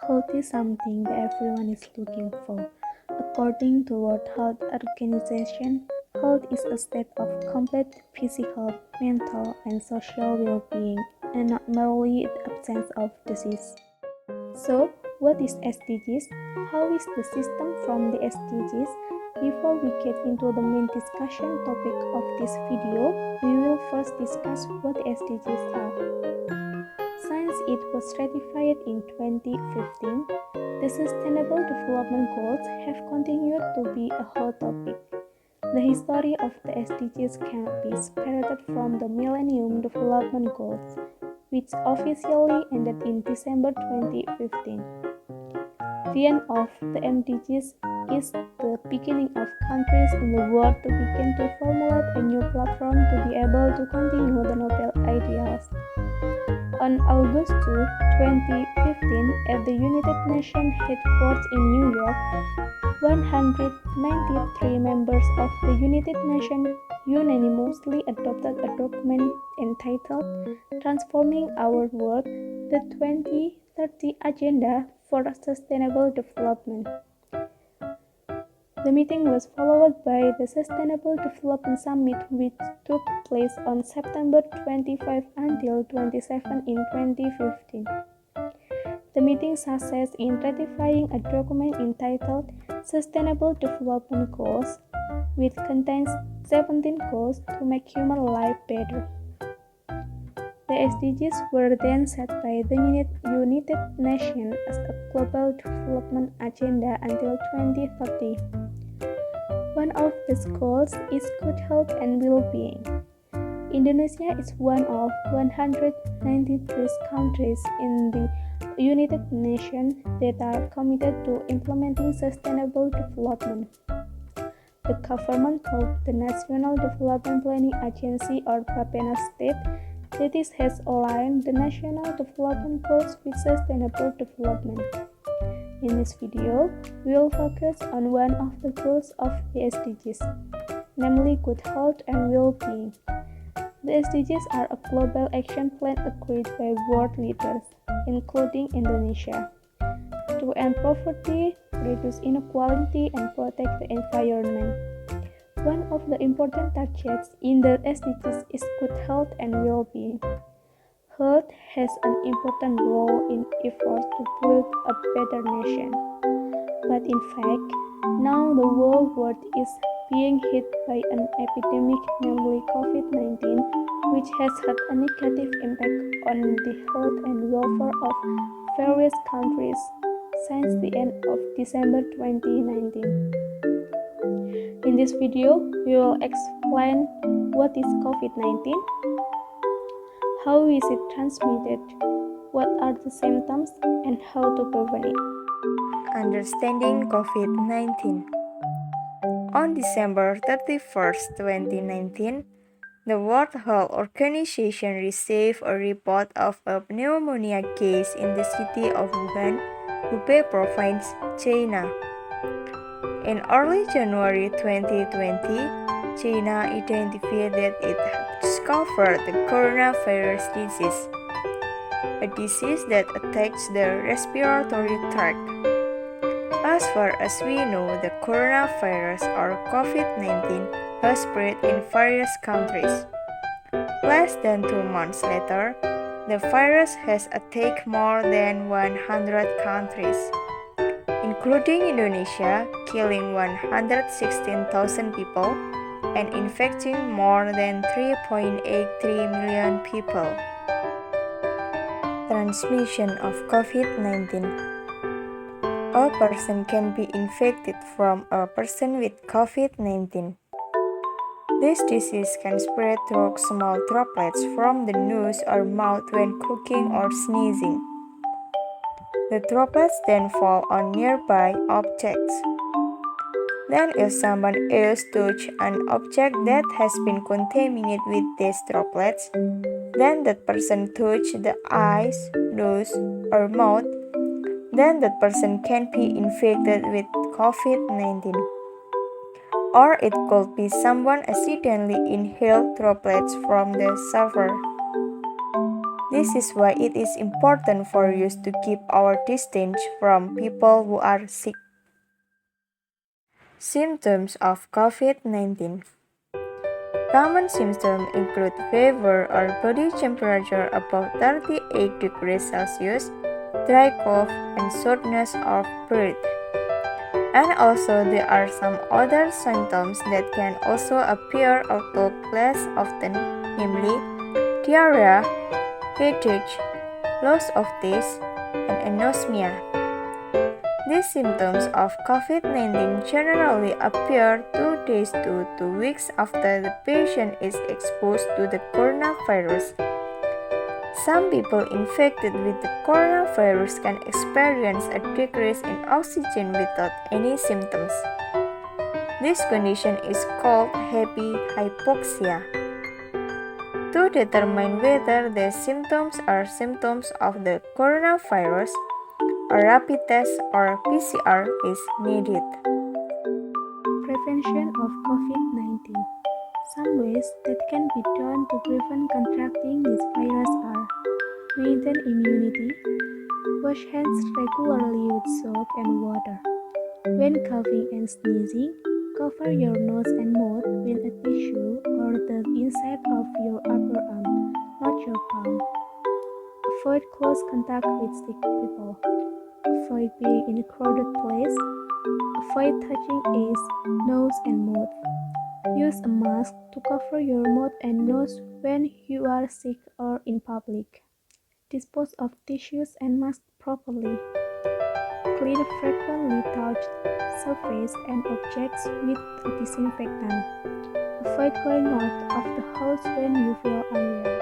Health is something that everyone is looking for. According to World Health Organization, health is a state of complete physical, mental, and social well-being, and not merely the absence of disease. So, what is SDGs? How is the system from the SDGs? Before we get into the main discussion topic of this video, we will first discuss what the SDGs are. Since it was ratified in 2015, the Sustainable Development Goals have continued to be a hot topic. The history of the SDGs can be separated from the Millennium Development Goals, which officially ended in December 2015. The end of the MDGs is the beginning of countries in the world to begin to formulate a new platform to be able to continue the noble ideals. On August 2, 2015, at the United Nations headquarters in New York, 193 members of the United Nations unanimously adopted a document entitled Transforming Our World, the 2030 Agenda for Sustainable Development. The meeting was followed by the Sustainable Development Summit, which took place on September 25 until 27 in 2015. The meeting's success in ratifying a document entitled Sustainable Development Goals, which contains 17 goals to make human life better. The SDGs were then set by the United Nations as a global development agenda until 2030. One of these goals is good health and well-being. Indonesia is one of 193 countries in the United Nations that are committed to implementing sustainable development. The government told the National Development Planning Agency or Bappenas state that it has aligned the national development goals with sustainable development. In this video, we will focus on one of the goals of the SDGs, namely good health and well-being. The SDGs are a global action plan agreed by world leaders, including Indonesia, to end poverty, reduce inequality, and protect the environment. One of the important targets in the SDGs is good health and well-being. Health has an important role in efforts to build a better nation. But in fact, now the whole world is being hit by an epidemic, namely COVID-19, which has had a negative impact on the health and welfare of various countries since the end of December 2019. In this video, we will explain what is COVID-19, how is it transmitted, what are the symptoms, and how to prevent it. Understanding COVID-19. On December 31st, 2019, the World Health Organization received a report of a pneumonia case in the city of Wuhan, Hubei Province, China. In early January 2020, China identified that it had discovered the coronavirus disease, a disease that attacks the respiratory tract. As far as we know, the coronavirus or COVID-19 has spread in various countries. Less than 2 months later, the virus has attacked more than 100 countries, including Indonesia, killing 116,000 people and infecting more than 3.83 million people. Transmission of COVID-19. A person can be infected from a person with COVID-19. This disease can spread through small droplets from the nose or mouth when cooking or sneezing. The droplets then fall on nearby objects. Then if someone else touches an object that has been contaminated with these droplets, then that person touches the eyes, nose, or mouth, then that person can be infected with COVID-19. Or it could be someone accidentally inhaled droplets from the server. This is why it is important for us to keep our distance from people who are sick. Symptoms of COVID-19. Common symptoms include fever or body temperature above 38 degrees Celsius, dry cough, and shortness of breath. And also there are some other symptoms that can also appear although less often, namely diarrhea, headache, loss of taste, and anosmia. These symptoms of COVID-19 generally appear 2 days to 2 weeks after the patient is exposed to the coronavirus. Some people infected with the coronavirus can experience a decrease in oxygen without any symptoms. This condition is called happy hypoxia. To determine whether the symptoms are symptoms of the coronavirus, a rapid test or PCR is needed. Prevention of COVID-19. Some ways that can be done to prevent contracting this virus are: maintain immunity, wash hands regularly with soap and water. When coughing and sneezing, cover your nose and mouth with a tissue or the inside of your upper arm, not your palm. Avoid close contact with sick people. Avoid being in a crowded place. Avoid touching eyes, nose, and mouth. Use a mask to cover your mouth and nose when you are sick or in public. Dispose of tissues and masks properly. Clean frequently touched surfaces and objects with a disinfectant. Avoid going out of the house when you feel unwell.